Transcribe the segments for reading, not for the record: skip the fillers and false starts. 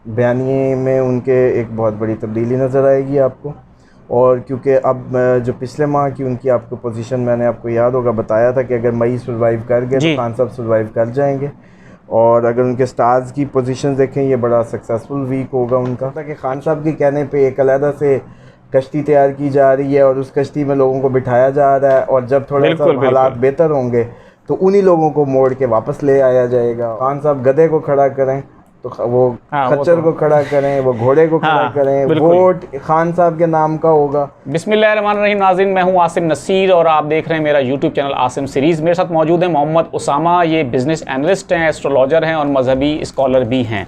बयानिए में उनके एक बहुत बड़ी तब्दीली नज़र आएगी आपको। और क्योंकि अब जो पिछले माह की उनकी आपको पोजीशन, मैंने आपको याद होगा बताया था कि अगर मई सर्वाइव कर गए तो खान साहब सर्वाइव कर जाएंगे। और अगर उनके स्टार्स की पोजीशन देखें, ये बड़ा सक्सेसफुल वीक होगा उनका। कि खान साहब के कहने पे एक अलहदा से कश्ती तैयार की जा रही है और उस कश्ती में लोगों को बिठाया जा रहा है, और जब थोड़ा सा हालात बेहतर होंगे तो उन्हीं लोगों को मोड़ के वापस ले आया जाएगा। खान साहब गधे को खड़ा करें तो वो खच्चर को खड़ा करें, वो घोड़े को खड़ा करें, वोट खान साहब के नाम का होगा। बिस्मिल्लाहिर्रहमानिर्रहीम। नाज़रीन, मैं हूं आसिम नसीर और आप देख रहे हैं मेरा यूट्यूब चैनल आसिम सीरीज़। मेरे साथ मौजूद हैं मोहम्मद उसामा। ये बिज़नेस एनालिस्ट हैं, एस्ट्रोलॉजर हैं और मजहबी स्कॉलर भी हैं।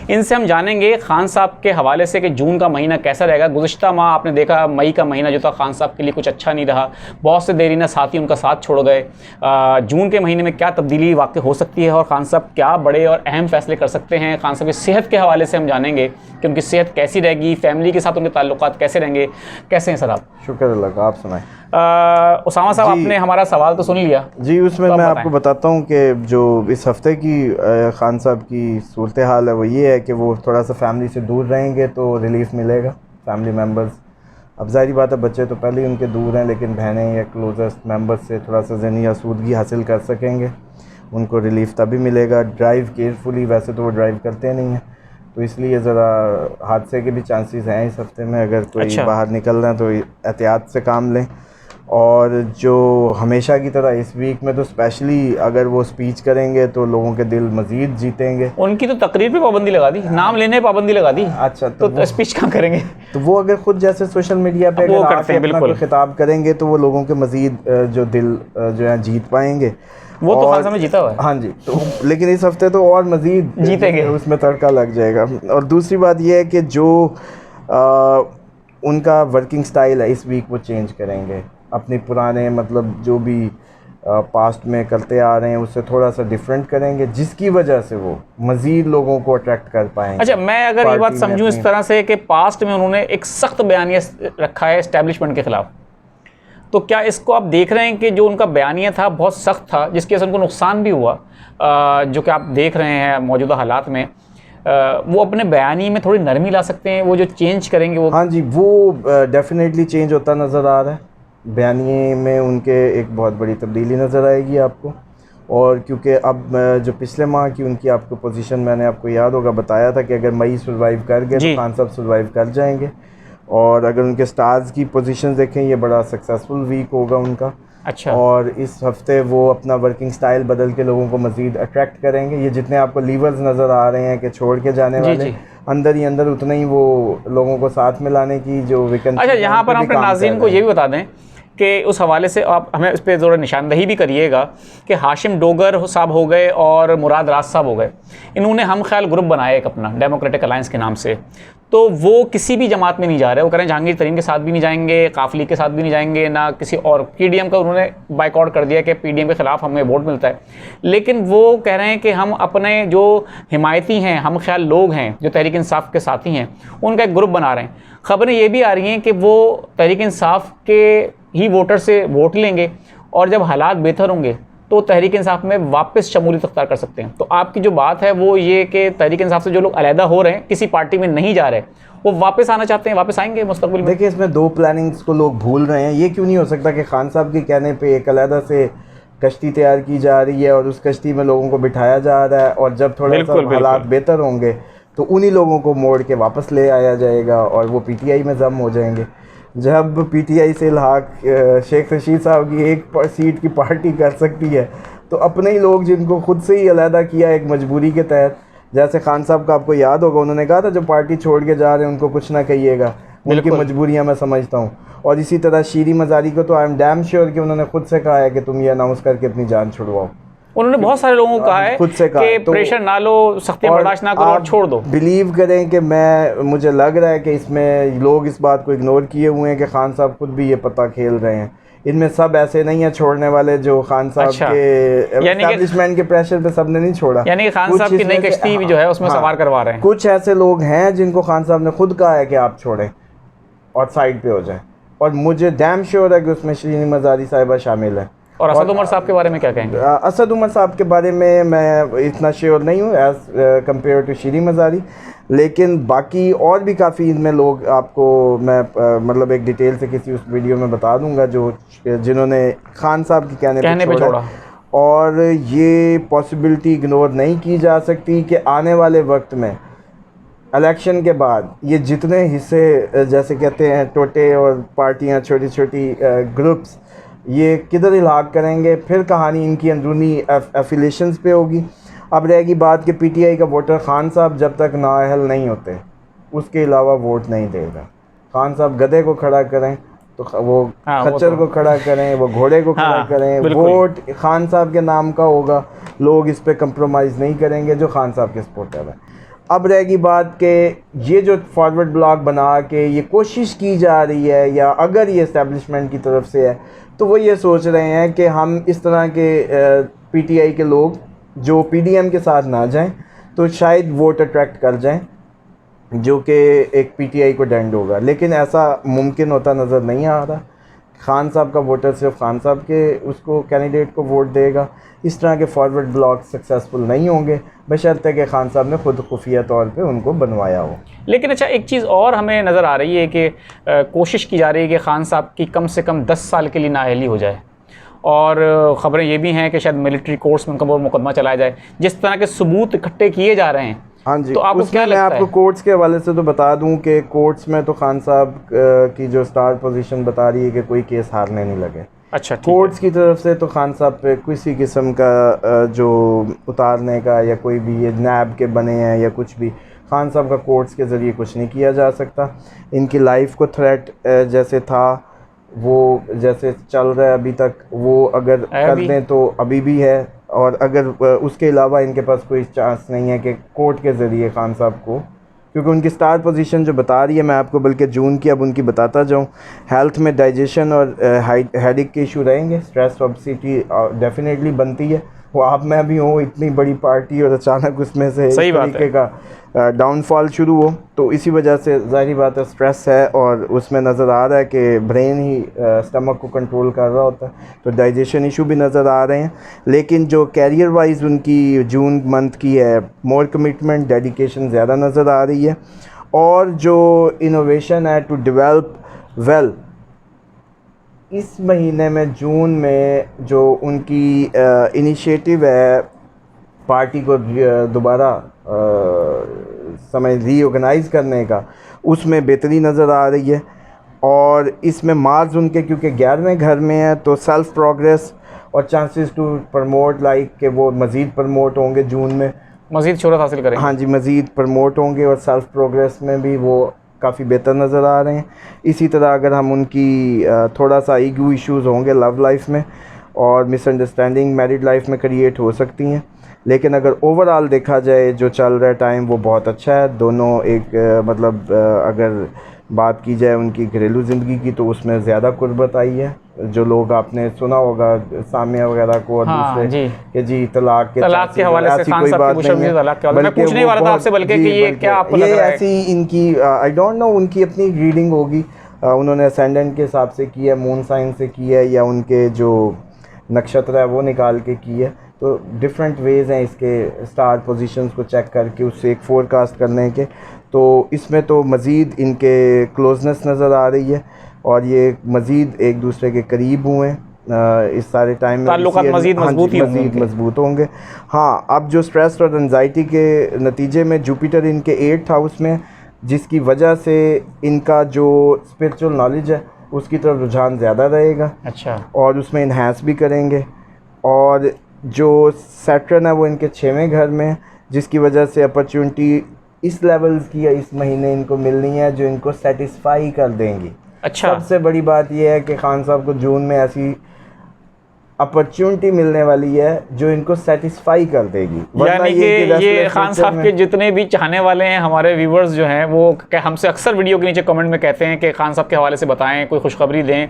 इनसे हम जानेंगे खान साहब के हवाले से कि जून का महीना कैसा रहेगा। गुज़िश्ता माह आपने देखा मई का महीना जो था खान साहब के लिए कुछ अच्छा नहीं रहा, बहुत से देरीना साथी उनका साथ छोड़ गए। जून के महीने में क्या तब्दीली वाक़ई हो सकती है और खान साहब क्या बड़े और अहम फैसले कर सकते हैं। खान साहब की सेहत के हवाले से हम जानेंगे कि उनकी सेहत कैसी रहेगी, फैमिली के साथ उनके ताल्लुकात कैसे रहेंगे। कैसे हैं सर आप? शुक्र अल्लाह का, आप सुनाएं। उसामा साहब, आपने हमारा सवाल तो सुन लिया जी। उसमें मैं आपको बताता हूँ कि जो इस हफ़्ते की खान साहब की सूरत हाल है वो ये है कि वो थोड़ा सा फैमिली से दूर रहेंगे तो रिलीफ़ मिलेगा। फैमिली मेम्बर्स, अब ज़ाहिर बात है बच्चे तो पहले ही उनके दूर हैं, लेकिन बहनें या क्लोजेस्ट मेम्बर्स से थोड़ा सा ज़हनी आसूदगी हासिल कर सकेंगे, उनको रिलीफ़ तभी मिलेगा। ड्राइव केयरफुली, वैसे तो वो ड्राइव करते नहीं हैं, तो इसलिए ज़रा हादसे के भी चांसेस हैं इस हफ़्ते में। अगर कोई बाहर निकल रहे हैं तो एहतियात से काम लें। और जो हमेशा की तरह इस वीक में तो स्पेशली अगर वो स्पीच करेंगे तो लोगों के दिल मज़ीद जीतेंगे। उनकी तो तकरीर पे पाबंदी लगा दी, नाम लेने पे पाबंदी लगा दी। अच्छा, तो स्पीच कहाँ करेंगे? तो वो अगर खुद जैसे सोशल मीडिया पे अगर आके अपना कोई खिताब करेंगे तो वो लोगों के मज़ीद जो दिल जो है जीत पाएंगे। वो तो खान साहब ने जीता हुआ है। हाँ जी, तो लेकिन इस हफ्ते तो और मज़ीद जीतेंगे, उसमें तड़का लग जाएगा। और दूसरी बात यह है कि जो उनका वर्किंग स्टाइल है इस वीक वो चेंज करेंगे। अपने पुराने मतलब जो भी पास्ट में करते आ रहे हैं उससे थोड़ा सा डिफरेंट करेंगे, जिसकी वजह से वो मज़ीद लोगों को अट्रैक्ट कर पाएंगे। अच्छा, मैं अगर ये बात समझूं इस तरह से कि पास्ट में उन्होंने एक सख्त बयानिया रखा है एस्टेब्लिशमेंट के ख़िलाफ़, तो क्या इसको आप देख रहे हैं कि जो उनका बयानिया था बहुत सख्त था, जिसकी वजह से उनको नुकसान भी हुआ, जो कि आप देख रहे हैं मौजूदा हालात में, वो अपने बयानी में थोड़ी नरमी ला सकते हैं, वो जो चेंज करेंगे वो? हाँ जी, वो डेफिनेटली चेंज होता नज़र आ रहा है। बयानिए में उनके एक बहुत बड़ी तब्दीली नज़र आएगी आपको। और क्योंकि अब जो पिछले माह की उनकी आपको पोजीशन, मैंने आपको याद होगा बताया था कि अगर मई सर्वाइव कर गए तो खान साहब सर्वाइव कर जाएंगे। और अगर उनके स्टार्स की पोजीशन देखें, ये बड़ा सक्सेसफुल वीक होगा उनका। अच्छा। और इस हफ्ते वो अपना वर्किंग स्टाइल बदल के लोगों को मज़ीद अट्रैक्ट करेंगे। ये जितने आपको लीवर्स नज़र आ रहे हैं कि छोड़ के जाने वाले, अंदर ही अंदर उतना ही वो लोगों को साथ में लाने की जो वैकेंसी। अच्छा, यहाँ पर हम अपने नाज़रीन को ये भी बता दें कि उस हवाले से आप हमें इस पर ज़रा निशानदही भी करिएगा कि हाशिम डोगर साहब हो गए और मुराद राज साहब हो गए, इन्होंने हम ख्याल ग्रुप बनाया एक अपना डेमोक्रेटिक अलायंस के नाम से। तो वो किसी भी जमात में नहीं जा रहे, वो कह रहे हैं जहांगीर तरीन के साथ भी नहीं जाएंगे, काफली के साथ भी नहीं जाएंगे, ना किसी और। पीडीएम का उन्होंने बाइकआउट कर दिया कि पीडीएम के ख़िलाफ़ हमें वोट मिलता है, लेकिन वो कह रहे हैं कि हम अपने जो हिमायती हैं, हम ख्याल लोग हैं जो तहरीक इंसाफ के साथी हैं, उनका एक ग्रुप बना रहे हैं। ख़बरें ये भी आ रही हैं कि वो तहरीक इंसाफ के ही वोटर से वोट लेंगे और जब हालात बेहतर होंगे तो तहरीक इंसाफ में वापस शमूलियत अख्तियार कर सकते हैं। तो आपकी जो बात है वो ये कि तहरीक इंसाफ से जो लोग अलहदा हो रहे हैं, किसी पार्टी में नहीं जा रहे, वो वापस आना चाहते हैं, वापस आएंगे मुस्तकबिल में। देखिए, इसमें दो प्लानिंग्स को लोग भूल रहे हैं। ये क्यों नहीं हो सकता कि खान साहब के कहने पे एक अलहदा से कश्ती तैयार की जा रही है और उस कश्ती में लोगों को बिठाया जा रहा है, और जब थोड़ा सा हालात बेहतर होंगे तो उन्हीं लोगों को मोड़ के वापस ले आया जाएगा और वो पीटीआई में जम हो जाएंगे। जब पीटीआई से इल्हाक शेख रशीद साहब की एक सीट की पार्टी कर सकती है, तो अपने ही लोग जिनको खुद से ही अलहदा किया एक मजबूरी के तहत, जैसे खान साहब का आपको याद होगा उन्होंने कहा था जो पार्टी छोड़ के जा रहे हैं उनको कुछ ना कहिएगा, उनकी मजबूरियां मैं समझता हूँ। और इसी तरह शीरी मज़ारी को तो आई एम डैम श्योर कि उन्होंने खुद से कहा है कि तुम ये अनाउंस करके अपनी जान छुड़वाओ। उन्होंने बहुत सारे लोगों को कहा है खुद से कि प्रेशर ना लो, सख्ती बर्दाश्त ना करो और छोड़ दो। बिलीव करें कि मुझे लग रहा है कि इसमें लोग इस बात को इग्नोर किए हुए हैं कि खान साहब खुद भी ये पता खेल रहे हैं। इनमें सब ऐसे नहीं है छोड़ने वाले जो खान साहब के एस्टैब्लिशमेंट के प्रेशर पे सबने नहीं छोड़ा, यानी कि खान साहब की नई कश्ती भी जो है उसमें सवार करवा रहे हैं। कुछ ऐसे लोग हैं जिनको खान साहब ने खुद कहा है कि आप छोड़ें और साइड पे हो जाएं, और मुझे डैम श्योर है कि उसमें शीरी मज़ारी साहिबा शामिल है। और असद उमर साहब के बारे में क्या कहेंगे? असद उमर साहब के बारे में मैं इतना श्योर नहीं हूँ एज़ कम्पेयर टू शीरी मज़ारी, लेकिन बाकी और भी काफ़ी इनमें लोग आपको मैं मतलब एक डिटेल से किसी उस वीडियो में बता दूंगा जो जिन्होंने खान साहब की कहने पे छोड़ा। और ये पॉसिबिलिटी इग्नोर नहीं की जा सकती कि आने वाले वक्त में इलेक्शन के बाद ये जितने हिस्से जैसे कहते हैं टोटे और पार्टियां छोटी छोटी ग्रुप्स ये किधर इलाक करेंगे, फिर कहानी इनकी अंदरूनी एफिलेशंस पे होगी। अब रहेगी बात कि पीटीआई का वोटर खान साहब जब तक नाअहल नहीं होते उसके अलावा वोट नहीं देगा। खान साहब गधे को खड़ा करें तो वो खच्चर को खड़ा करें, वो घोड़े को खड़ा करें, वोट खान साहब के नाम का होगा। लोग इस पे कंप्रोमाइज़ नहीं करेंगे जो खान साहब के सपोर्टर हैं। अब रहेगी बात कि ये जो फॉरवर्ड ब्लॉक बना के ये कोशिश की जा रही है या अगर ये इस्टेब्लिशमेंट की तरफ से है तो वो ये सोच रहे हैं कि हम इस तरह के पीटीआई के लोग जो पीडीएम के साथ ना जाएं तो शायद वोट अट्रैक्ट कर जाएं जो कि एक पीटीआई को डेंड होगा, लेकिन ऐसा मुमकिन होता नज़र नहीं आ रहा। खान साहब का वोटर सिर्फ खान साहब के उसको कैंडिडेट को वोट देगा। इस तरह के फॉरवर्ड ब्लॉक सक्सेसफुल नहीं होंगे बशर्ते कि खान साहब ने खुद खुफिया तौर पे उनको बनवाया हो। लेकिन अच्छा एक चीज़ और हमें नज़र आ रही है कि कोशिश की जा रही है कि खान साहब की कम से कम 10 साल के लिए नाअहली हो जाए, और ख़बरें ये भी हैं कि शायद मिलिट्री कोर्ट्स में उनका मुकदमा चलाया जाए। जिस तरह के सबूत इकट्ठे किए जा रहे हैं, हाँ जी, तो आपको क्या लगता है? मैं आपको कोर्ट्स के हवाले से तो बता दूं कि कोर्ट्स में तो खान साहब की जो स्टार पोजीशन बता रही है कि कोई केस हारने नहीं लगे। अच्छा, कोर्ट्स की तरफ से तो खान साहब पे किसी किस्म का जो उतारने का या कोई भी ये नैब के बने हैं या कुछ भी, खान साहब का कोर्ट्स के ज़रिए कुछ नहीं किया जा सकता। इनकी लाइफ को थ्रेट जैसे था वो जैसे चल रहा है अभी तक, वो अगर कर दें तो अभी भी है, और अगर उसके अलावा इनके पास कोई चांस नहीं है कि कोर्ट के ज़रिए खान साहब को, क्योंकि उनकी स्टार पोजीशन जो बता रही है मैं आपको बल्कि जून की अब उनकी बताता जाऊं। हेल्थ में डाइजेशन और हेडेक के इशू रहेंगे, स्ट्रेस ऑब्सिटी डेफिनेटली बनती है। वो आप मैं भी हूँ इतनी बड़ी पार्टी और अचानक उसमें से इस तरीके का डाउनफॉल शुरू हो, तो इसी वजह से ज़ाहिर बात है स्ट्रेस है, और उसमें नज़र आ रहा है कि ब्रेन ही स्टमक को कंट्रोल कर रहा होता है, तो डाइजेशन इशू भी नज़र आ रहे हैं। लेकिन जो कैरियर वाइज उनकी जून मंथ की है, मोर कमिटमेंट डेडिकेशन ज़्यादा नज़र आ रही है, और जो इनोवेशन है टू डेवलप वेल, इस महीने में जून में जो उनकी इनिशिएटिव है पार्टी को दोबारा समय रीऑर्गेनाइज़ करने का, उसमें बेहतरी नज़र आ रही है। और इसमें मार्ज उनके क्योंकि 11वें घर में है तो सेल्फ़ प्रोग्रेस और चांसेस टू प्रमोट लाइक कि वो मज़ीद प्रमोट होंगे जून में, मज़ीद शोहरत हासिल करेंगे। हाँ जी, मज़ीद प्रमोट होंगे और सेल्फ़ प्रोग्रेस में भी वो काफ़ी बेहतर नज़र आ रहे हैं। इसी तरह अगर हम उनकी थोड़ा सा ईगो इश्यूज़ होंगे लव लाइफ में और मिसअंडरस्टैंडिंग मैरिड लाइफ में क्रिएट हो सकती हैं, लेकिन अगर ओवरऑल देखा जाए जो चल रहा है टाइम वो बहुत अच्छा है। दोनों एक मतलब अगर बात की जाए उनकी घरेलू ज़िंदगी की तो उसमें ज़्यादा कुर्बत आई है। जो लोग आपने सुना होगा सामिया वगैरह को और दूसरे कि जी तलाक के हवाले से खान साहब की मैं पूछने वाला था आपसे बल्कि कि ये क्या आपको लग रहा है? ऐसी इनकी आई डोंट नो उनकी अपनी रीडिंग होगी, उन्होंने असेंडेंट के हिसाब से की है, मून साइन से की है, या उनके जो नक्षत्र है वो निकाल के की है। तो डिफरेंट वेज़ हैं इसके स्टार पोजीशंस को चेक करके उससे एक फोरकास्ट करने के। तो इसमें तो मज़ीद इनके क्लोजनेस नज़र आ रही है और ये मज़ीद एक दूसरे के करीब हुए हैं इस सारे टाइम में, ताल्लुकात मज़ीद मजबूत होंगे। हाँ, अब जो स्ट्रेस और एंजाइटी के नतीजे में जुपिटर इनके 8th हाउस में, जिसकी वजह से इनका जो स्पिरिचुअल नॉलेज है उसकी तरफ रुझान ज़्यादा रहेगा। अच्छा, और उसमें इन्हांस भी करेंगे। और जो सैटर्न है वो इनके 6वें घर में, जिसकी वजह से अपॉर्चुनिटी इस लेवल्स की इस महीने इनको मिलनी है जो इनको सेटिस्फाई कर देंगी। अच्छा, सबसे बड़ी बात यह है कि खान साहब को जून में ऐसी अपॉर्चुनिटी मिलने वाली है जो इनको सेटिस्फाई कर देगी। यानी कि ये खान साहब के जितने भी चाहने वाले हैं हमारे व्यूवर्स जो हैं वो हमसे अक्सर वीडियो के नीचे कमेंट में कहते हैं कि खान साहब के हवाले से बताएं, कोई खुशखबरी दें,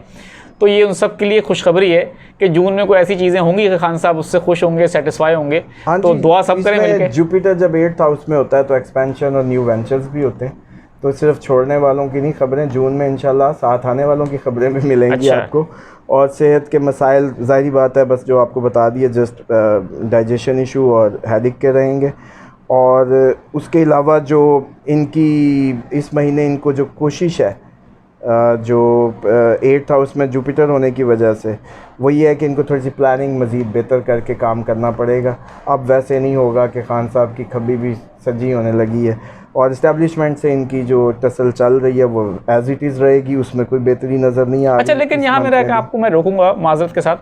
तो ये उन सब के लिए खुशखबरी है कि जून में कोई ऐसी चीज़ें होंगी कि खान साहब उससे खुश होंगे, सेटिस्फाई होंगे। हाँ, तो दुआ सब करें मिलके। जुपिटर जब 8th हाउस में होता है तो एक्सपेंशन और न्यू वेंचर्स भी होते हैं, तो सिर्फ छोड़ने वालों की नहीं खबरें जून में इंशाल्लाह साथ आने वालों की खबरें भी मिलेंगी आपको। और सेहत के मसाइल ज़ाहिरी बात है बस जो आपको बता दिए, जस्ट डाइजेशन इशू और हेडेक के रहेंगे। और उसके अलावा जो इनकी इस महीने इनको जो कोशिश है जो 8th हाउस में जुपिटर होने की वजह से, वो ये है कि इनको थोड़ी सी प्लानिंग मज़ीद बेहतर करके काम करना पड़ेगा। अब वैसे नहीं होगा कि खान साहब की खब्बी भी सजी होने लगी है और इस्टेब्लिशमेंट से इनकी जो टसल चल रही है वो एज़ इट इज़ रहेगी, उसमें कोई बेहतरी नज़र नहीं आ रही। अच्छा, लेकिन यहाँ मेरा आपको मैं रोकूंगा माजरत के साथ,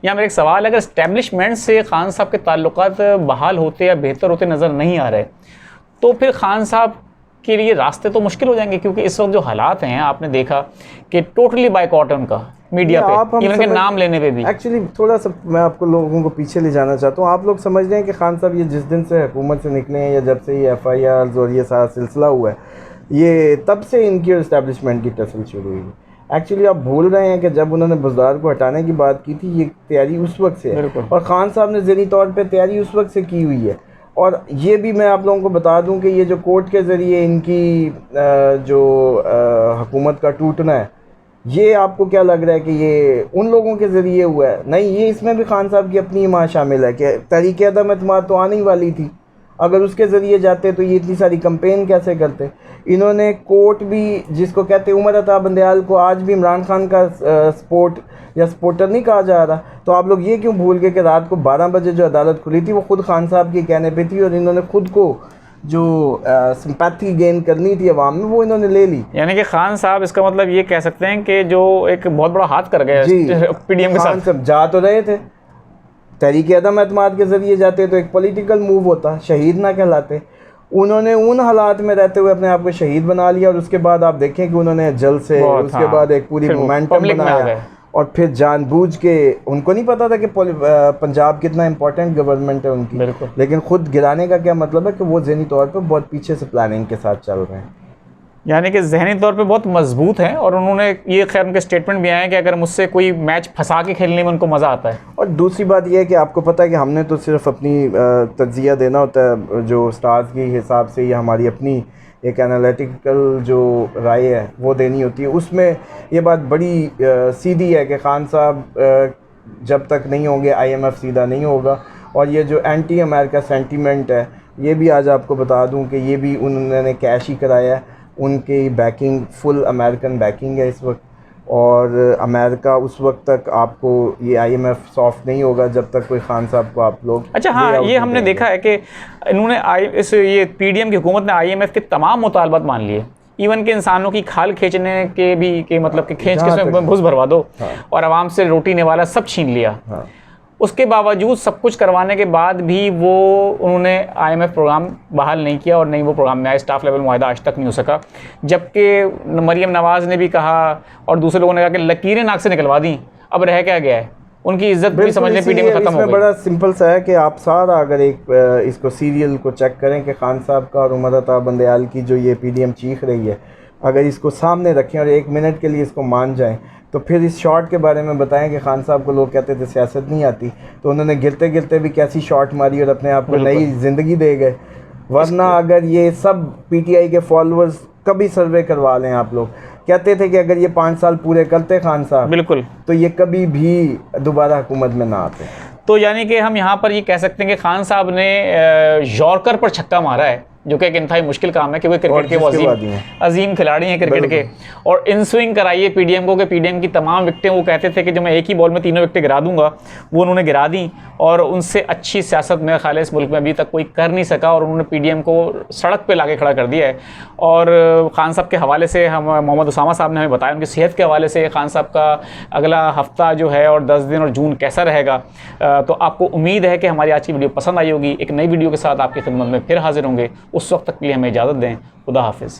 यहाँ मेरा एक सवाल है, अगर इस्टेब्लिशमेंट से खान साहब के ताल्लुकात बहाल होते या बेहतर होते नज़र नहीं आ रहे तो फिर खान साहब के लिए रास्ते तो मुश्किल हो जाएंगे, क्योंकि इस वक्त जो हालात हैं आपने देखा कि टोटली बाइकॉट है उनका मीडिया पे, इवन के नाम लेने पे भी। एक्चुअली थोड़ा सा मैं आपको लोगों को पीछे ले जाना चाहता हूँ। आप लोग समझ रहे हैं कि खान साहब ये जिस दिन से हुकूमत से निकले हैं या जब से ये FIRs और ये सारा सिलसिला हुआ है, ये तब से इनकी और इस्टेब्लिशमेंट की टसल शुरू हुई है। एक्चुअली आप भूल रहे हैं कि जब उन्होंने बुज़दार को हटाने की बात की थी, ये तैयारी उस वक्त से है और ख़ान साहब ने ज़हनी तौर पर तैयारी उस वक्त से की हुई है। और ये भी मैं आप लोगों को बता दूं कि ये जो कोर्ट के ज़रिए इनकी जो हुकूमत का टूटना है, ये आपको क्या लग रहा है कि ये उन लोगों के ज़रिए हुआ है? नहीं, ये इसमें भी खान साहब की अपनी ईमान शामिल है कि तहरीक अदम एतमाद तो आने ही वाली थी, अगर उसके ज़रिए जाते तो ये इतनी सारी कंपेन कैसे करते। इन्होंने कोर्ट भी, जिसको कहते उमर अता बंदयाल को आज भी इमरान खान का सपोर्ट या सपोर्टर नहीं कहा जा रहा, तो आप लोग ये क्यों भूल गए कि रात को 12 बजे जो अदालत खुली थी वो ख़ुद खान साहब के कहने पे थी और इन्होंने खुद को जो सिंपैथी गेन करनी थी अवाम में वो इन्होंने ले ली। यानी कि खान साहब, इसका मतलब ये कह सकते हैं कि जो एक बहुत बड़ा हाथ कर गए PDM के साथ। सब जा तो रहे थे, तहरीक अदम एतमाद के ज़रिए जाते तो एक पॉलिटिकल मूव होता, शहीद ना कहलाते। उन्होंने उन हालात में रहते हुए अपने आप को शहीद बना लिया और उसके बाद आप देखें कि उन्होंने जल्द से उसके बाद एक पूरी मोमेंटम बनाया और फिर जानबूझ के, उनको नहीं पता था कि पंजाब कितना इंपॉर्टेंट गवर्नमेंट है उनकी, लेकिन खुद गिराने का क्या मतलब है कि वो ज़हनी तौर पर बहुत पीछे से प्लानिंग के साथ चल रहे हैं, यानी कि ज़हनी तौर पे बहुत मजबूत हैं। और उन्होंने ये, खैर उनके स्टेटमेंट भी आए हैं कि अगर मुझसे कोई मैच फंसा के खेलने में उनको मज़ा आता है। और दूसरी बात यह है कि आपको पता है कि हमने तो सिर्फ अपनी तज्जिया देना होता है, जो स्टार्स के हिसाब से या हमारी अपनी एक एनालिटिकल जो राय है वो देनी होती है। उसमें ये बात बड़ी सीधी है कि खान साहब जब तक नहीं होंगे IMF सीधा नहीं होगा। और ये जो एंटी अमेरिका सेंटीमेंट है, ये भी आज आपको बता दूं कि ये भी उन्होंने कैश ही कराया है, उनकी बैकिंग फुल अमेरिकन बैकिंग है इस वक्त। और अमेरिका उस वक्त तक आपको ये IMF सॉफ्ट नहीं होगा जब तक कोई खान साहब को आप लोग। अच्छा हाँ, ये हमने देखा है कि इन्होंने ये PDM की हुकूमत ने IMF के तमाम मुतालबात मान लिए, इवन के इंसानों की खाल खींचने के भी, के मतलब कि खींच के इसमें घुस भरवा दो और आवाम से रोटी निवाला सब छीन लिया। उसके बावजूद सब कुछ करवाने के बाद भी वो उन्होंने IMF प्रोग्राम बहाल नहीं किया और नहीं वो प्रोग्राम में आया। स्टाफ लेवल मुआहदा आज तक नहीं हो सका, जबकि मरीम नवाज़ ने भी कहा और दूसरे लोगों ने कहा कि लकीरें नाक से निकलवा दी, अब रह क्या गया है, उनकी इज्जत भी समझने PDM में ख़त्म हो गई। बड़ा सिंपल सा है कि आप सारा अगर एक इसको सीरियल को चेक करें कि खान साहब का और उमर अता बंदयाल की जो ये PDM चीख रही है, अगर इसको सामने रखें और 1 मिनट के लिए इसको मान जाएं, तो फिर इस शॉट के बारे में बताएं कि खान साहब को लोग कहते थे सियासत नहीं आती, तो उन्होंने गिरते गिरते भी कैसी शॉट मारी और अपने आप को नई ज़िंदगी दे गए। वरना अगर ये सब PTI के फॉलोअर्स कभी सर्वे करवा लें, आप लोग कहते थे कि अगर ये 5 साल पूरे करते खान साहब, बिल्कुल, तो ये कभी भी दोबारा हुकूमत में ना आते। तो यानी कि हम यहाँ पर ये कह सकते हैं कि खान साहब ने यॉर्कर पर छक्का मारा है, जो कि एक इंतहाई मुश्किल काम है, क्योंकि क्रिकेट के वो अजीम खिलाड़ी हैं क्रिकेट के, और इन स्विंग कराइए PDM को कि PDM की तमाम विकटें, वो कहते थे कि जो मैं एक ही बॉल में 3 विकटें गिरा दूंगा, वो उन्होंने गिरा दी। और उनसे अच्छी सियासत मेरे ख्याल है इस मुल्क में अभी तक कोई कर नहीं सका, और उन्होंने PDM को सड़क पर ला के खड़ा कर दिया है। और खान साहब के हवाले से हम मोहम्मद उसामा साहब ने हमें बताया उनकी सेहत के हवाले से खान साहब का अगला हफ्ता जो है और 10 दिन और जून कैसा रहेगा। तो आपको उम्मीद है कि हमारी आज की वीडियो पसंद आई होगी। एक नई वीडियो के साथ आपकी खिदमत में फिर हाजिर होंगे, उस वक्त तक के लिए हमें इजाज़त दें। खुदा हाफिज़।